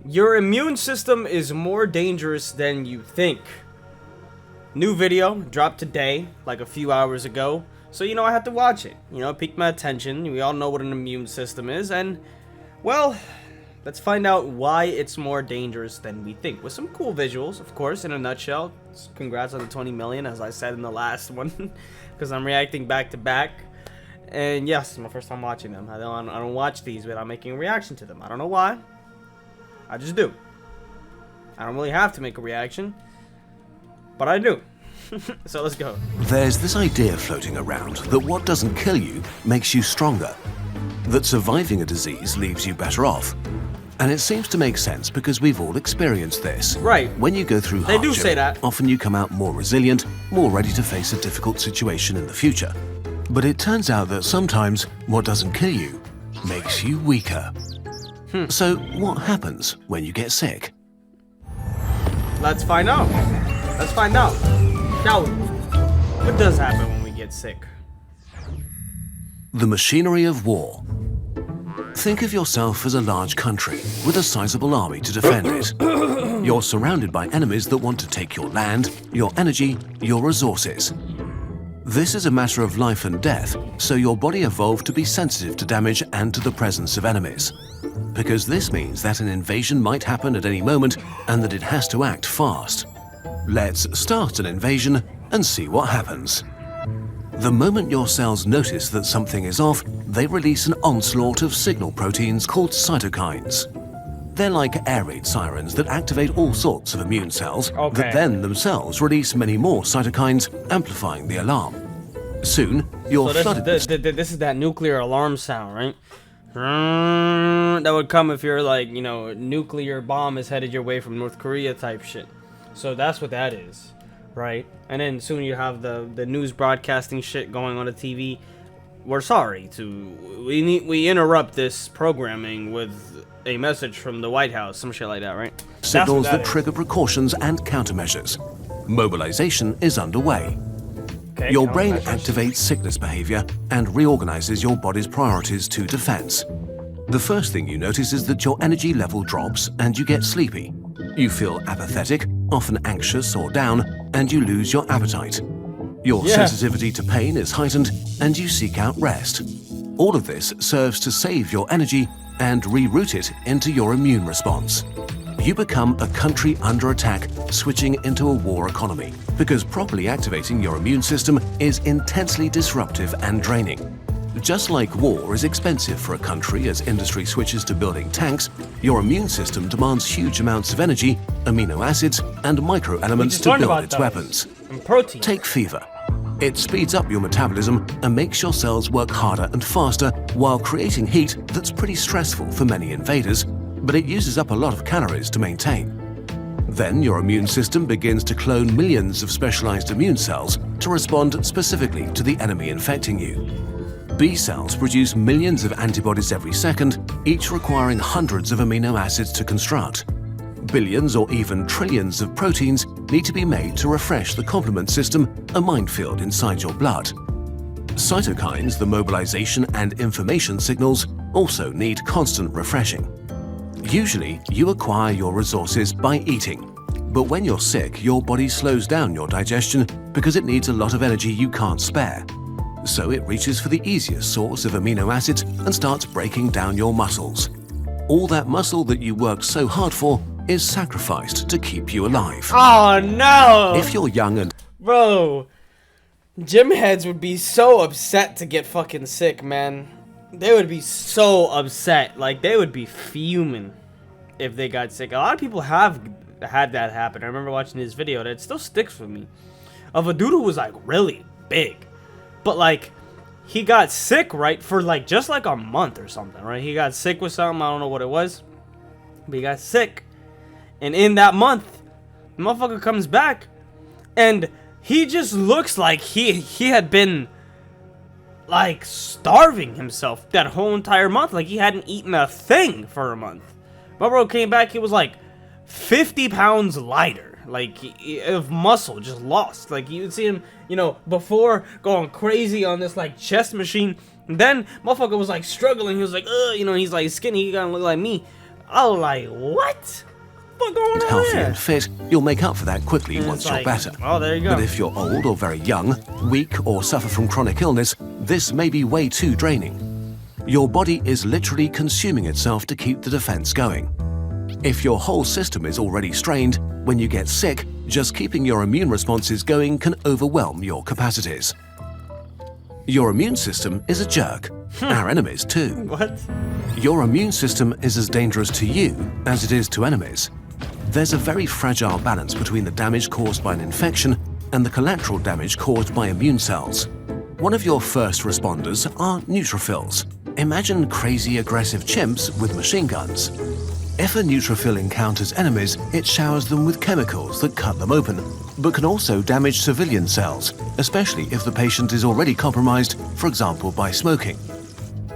Your immune system is more dangerous than you think. New video dropped today, like a few hours ago. So, I had to watch it. It piqued my attention. We all know what an immune system is. And, well, let's find out why it's more dangerous than we think. With some cool visuals, of course, in a nutshell. Congrats on the 20 million, as I said in the last one. Because I'm reacting back to back. And yes, it's my first time watching them. I don't watch these without making a reaction to them. I don't know why. I just do. I don't really have to make a reaction, but I do. So let's go. There's this idea floating around that what doesn't kill you makes you stronger, that surviving a disease leaves you better off. And it seems to make sense because we've all experienced this. Right. When you go through They hardship, do say that. often you come out more resilient, more ready to face a difficult situation in the future. But it turns out that sometimes what doesn't kill you makes you weaker. So what happens when you get sick? Let's find out. Let's find out. Shall we? What does happen when we get sick? The machinery of war. Think of yourself as a large country with a sizable army to defend it. You're surrounded by enemies that want to take your land, your energy, your resources. This is a matter of life and death, so your body evolved to be sensitive to damage and to the presence of enemies. Because this means that an invasion might happen at any moment and that it has to act fast. Let's start an invasion and see what happens. The moment your cells notice that something is off, they release an onslaught of signal proteins called cytokines. They're like air raid sirens that activate all sorts of immune cells that then themselves release many more cytokines, amplifying the alarm. Soon, you're flooded. This is that nuclear alarm sound, right? That would come if you're like, a nuclear bomb is headed your way from North Korea type shit. So that's what that is, right? And then soon you have the news broadcasting shit going on the TV. We're sorry we interrupt this programming with a message from the White House, some shit like that, right? Signals that trigger precautions and countermeasures. Mobilization is underway. Okay, your brain activates sickness behavior and reorganizes your body's priorities to defense. The first thing you notice is that your energy level drops and you get sleepy. You feel apathetic, often anxious or down, and you lose your appetite. Your sensitivity to pain is heightened and you seek out rest. All of this serves to save your energy and reroute it into your immune response. You become a country under attack, switching into a war economy, because properly activating your immune system is intensely disruptive and draining. Just like war is expensive for a country as industry switches to building tanks, your immune system demands huge amounts of energy, amino acids, and microelements to build its weapons. And protein. Take fever. It speeds up your metabolism and makes your cells work harder and faster while creating heat that's pretty stressful for many invaders, but it uses up a lot of calories to maintain. Then your immune system begins to clone millions of specialized immune cells to respond specifically to the enemy infecting you. B cells produce millions of antibodies every second, each requiring hundreds of amino acids to construct. Billions or even trillions of proteins need to be made to refresh the complement system, a minefield inside your blood. Cytokines, the mobilization and information signals, also need constant refreshing. Usually, you acquire your resources by eating. But when you're sick, your body slows down your digestion because it needs a lot of energy you can't spare. So it reaches for the easiest source of amino acids and starts breaking down your muscles. All that muscle that you worked so hard for is sacrificed to keep you alive. Oh no! If you're young and... Bro, gym heads would be so upset to get fucking sick, man. They would be so upset. Like, they would be fuming if they got sick. A lot of people have had that happen. I remember watching this video that still sticks with me. Of a dude who was, like, really big. But, like, he got sick, right, for, like, just, like, a month or something, right? He got sick with something. I don't know what it was. But he got sick. And in that month, the motherfucker comes back. And he just looks like he had been, like, starving himself that whole entire month. Like, he hadn't eaten a thing for a month. My bro came back, he was, like, 50 pounds lighter. Like, of muscle, just lost. Like, you would see him, before going crazy on this, like, chest machine. And then, motherfucker was, like, struggling. He was like, he's, like, skinny. He gotta look like me. I was like, what? What's going on Healthy there? and fit, you'll make up for that quickly And once it's you're like, better. oh, there you go. But if you're old or very young, weak, or suffer from chronic illness, this may be way too draining. Your body is literally consuming itself to keep the defense going. If your whole system is already strained, when you get sick, just keeping your immune responses going can overwhelm your capacities. Your immune system is a jerk. Our enemies too. What? Your immune system is as dangerous to you as it is to enemies. There's a very fragile balance between the damage caused by an infection and the collateral damage caused by immune cells. One of your first responders are neutrophils. Imagine crazy aggressive chimps with machine guns. If a neutrophil encounters enemies, it showers them with chemicals that cut them open, but can also damage civilian cells, especially if the patient is already compromised, for example by smoking.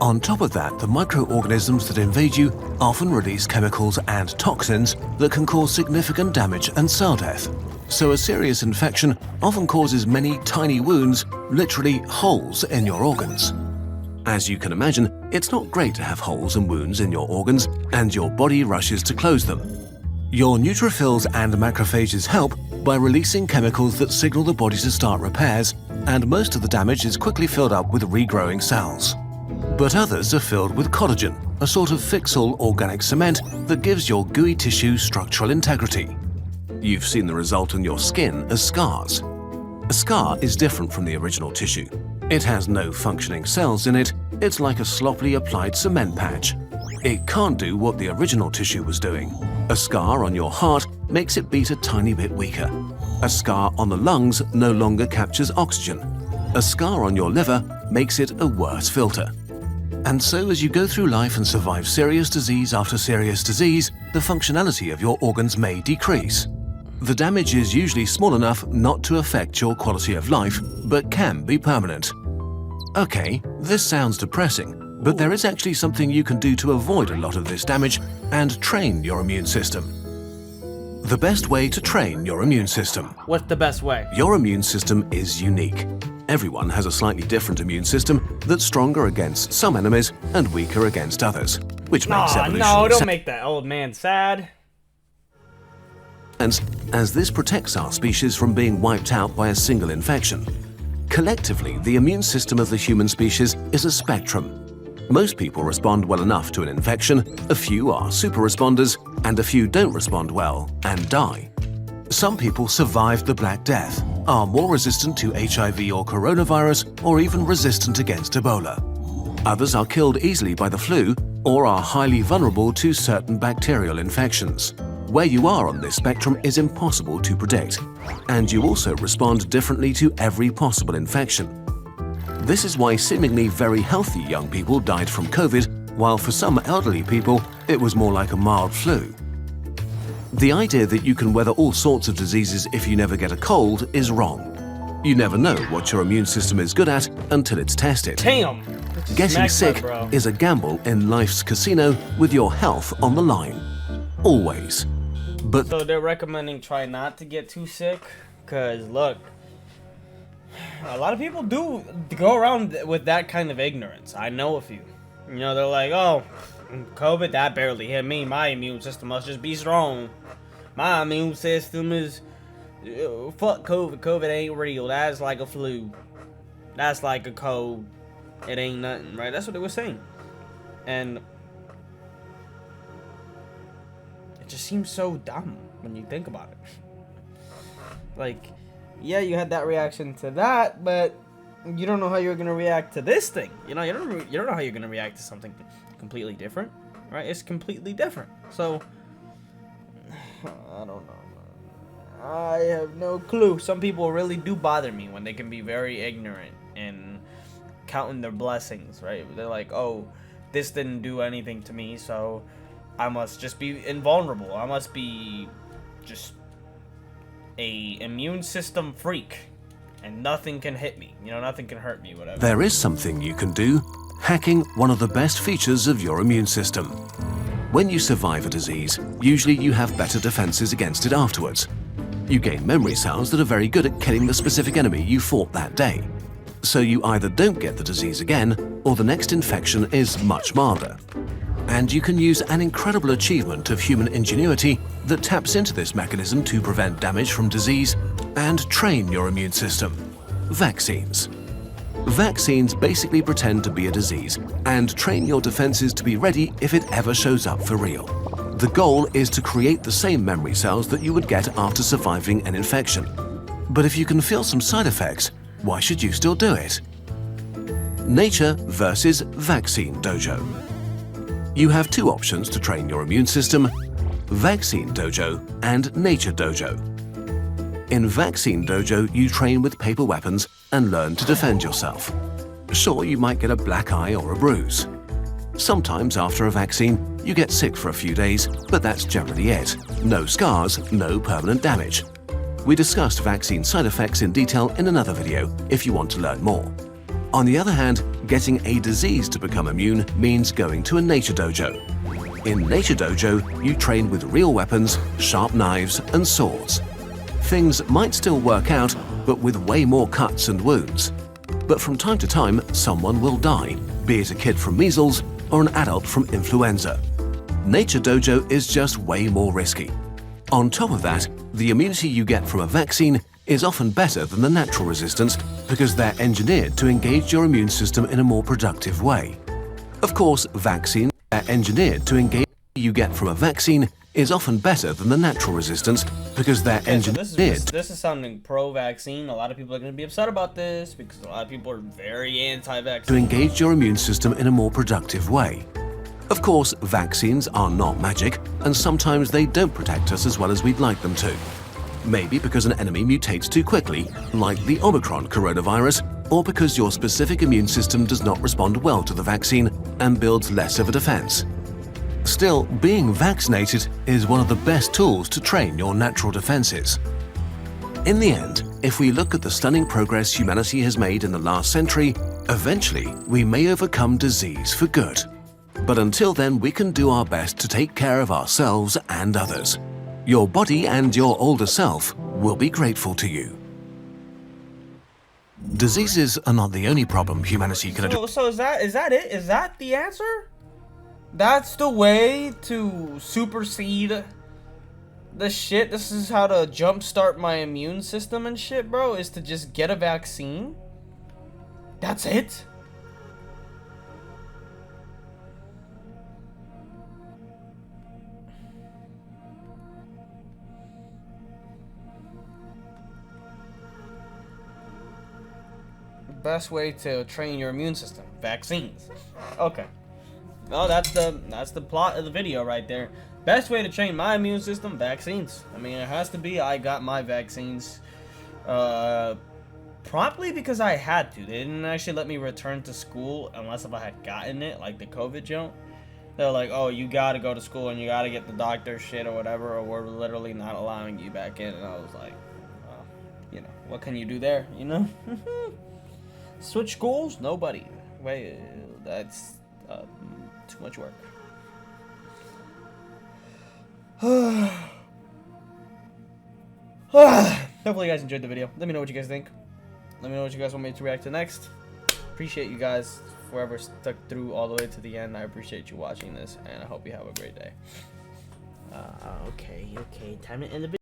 On top of that, the microorganisms that invade you often release chemicals and toxins that can cause significant damage and cell death. So a serious infection often causes many tiny wounds, literally holes in your organs. As you can imagine, it's not great to have holes and wounds in your organs, and your body rushes to close them. Your neutrophils and macrophages help by releasing chemicals that signal the body to start repairs, and most of the damage is quickly filled up with regrowing cells. But others are filled with collagen, a sort of fixal organic cement that gives your gooey tissue structural integrity. You've seen the result on your skin as scars. A scar is different from the original tissue. It has no functioning cells in it, it's like a sloppily applied cement patch. It can't do what the original tissue was doing. A scar on your heart makes it beat a tiny bit weaker. A scar on the lungs no longer captures oxygen. A scar on your liver makes it a worse filter. And so as you go through life and survive serious disease after serious disease, the functionality of your organs may decrease. The damage is usually small enough not to affect your quality of life, but can be permanent. Okay, this sounds depressing, but there is actually something you can do to avoid a lot of this damage and train your immune system. The best way to train your immune system. What's the best way? Your immune system is unique. Everyone has a slightly different immune system that's stronger against some enemies and weaker against others, which makes evolution No, don't make that old man sad. sense, as this protects our species from being wiped out by a single infection. Collectively, the immune system of the human species is a spectrum. Most people respond well enough to an infection, a few are super responders, and a few don't respond well and die. Some people survive the Black Death, are more resistant to HIV or coronavirus, or even resistant against Ebola. Others are killed easily by the flu, or are highly vulnerable to certain bacterial infections. Where you are on this spectrum is impossible to predict, and you also respond differently to every possible infection. This is why seemingly very healthy young people died from COVID, while for some elderly people, it was more like a mild flu. The idea that you can weather all sorts of diseases if you never get a cold is wrong. You never know what your immune system is good at until it's tested. Damn. Getting sick is a gamble in life's casino with your health on the line. Always. But So they're recommending try not to get too sick, cause look, a lot of people do go around with that kind of ignorance. I know a few. You know, they're like, oh, COVID, that barely hit me. My immune system must just be strong. My immune system is, fuck COVID. COVID ain't real. That's like a flu. That's like a cold. It ain't nothing, right? That's what they were saying. And it just seems so dumb when you think about it. Like, yeah, you had that reaction to that, but you don't know how you're gonna react to this thing. You know, you don't know how you're gonna react to something completely different, right? It's completely different. So I don't know. I have no clue. Some people really do bother me when they can be very ignorant and counting their blessings, right? They're like, oh, this didn't do anything to me, so I must just be invulnerable. I must be just a immune system freak, and nothing can hit me. You know, nothing can hurt me, whatever. there is something you can do: hacking one of the best features of your immune system. When you survive a disease, usually you have better defenses against it afterwards. You gain memory cells that are very good at killing the specific enemy you fought that day. So you either don't get the disease again, or the next infection is much milder. And you can use an incredible achievement of human ingenuity that taps into this mechanism to prevent damage from disease and train your immune system. Vaccines. Vaccines basically pretend to be a disease and train your defenses to be ready if it ever shows up for real. The goal is to create the same memory cells that you would get after surviving an infection. But if you can feel some side effects, why should you still do it? Nature versus Vaccine Dojo. You have two options to train your immune system: Vaccine Dojo and Nature Dojo. In Vaccine Dojo, you train with paper weapons and learn to defend yourself. Sure, you might get a black eye or a bruise. Sometimes after a vaccine, you get sick for a few days, but that's generally it. No scars, no permanent damage. We discussed vaccine side effects in detail in another video if you want to learn more. On the other hand, getting a disease to become immune means going to a Nature Dojo. In Nature Dojo, you train with real weapons, sharp knives, and swords. Things might still work out, but with way more cuts and wounds. But from time to time, someone will die, be it a kid from measles or an adult from influenza. Nature Dojo is just way more risky. On top of that, the immunity you get from a vaccine is often better than the natural resistance because they're engineered to engage your immune system in a more productive way. Of course, vaccines are engineered to engage you get from a vaccine is often better than the natural resistance because they're engineered. So this is sounding pro-vaccine. A lot of people are going to be upset about this because a lot of people are very anti-vaccine. To engage your immune system in a more productive way. Of course, vaccines are not magic, and sometimes they don't protect us as well as we'd like them to. Maybe because an enemy mutates too quickly, like the Omicron coronavirus, or because your specific immune system does not respond well to the vaccine and builds less of a defense. Still, being vaccinated is one of the best tools to train your natural defenses. In the end, if we look at the stunning progress humanity has made in the last century, eventually we may overcome disease for good. But until then, we can do our best to take care of ourselves and others. Your body and your older self will be grateful to you. Diseases are not the only problem humanity can address. So is that it? Is that the answer? That's the way to supersede the shit? This is how to jumpstart my immune system and shit, bro? Is to just get a vaccine? That's it? Best way to train your immune system: vaccines. Okay. Well, that's the plot of the video right there. Best way to train my immune system: vaccines. I mean, it has to be. I got my vaccines promptly because I had to. They didn't actually let me return to school unless if I had gotten it, like the COVID jump. They're like, oh, you gotta go to school and you gotta get the doctor shit or whatever, or we're literally not allowing you back in. And I was like, well, you know, what can you do there, you know? Switch schools? Nobody. Wait, that's too much work. Hopefully you guys enjoyed the video. Let me know what you guys think. Let me know what you guys want me to react to next. Appreciate you guys, whoever stuck through all the way to the end. I appreciate you watching this, and I hope you have a great day. Okay, time to end the video.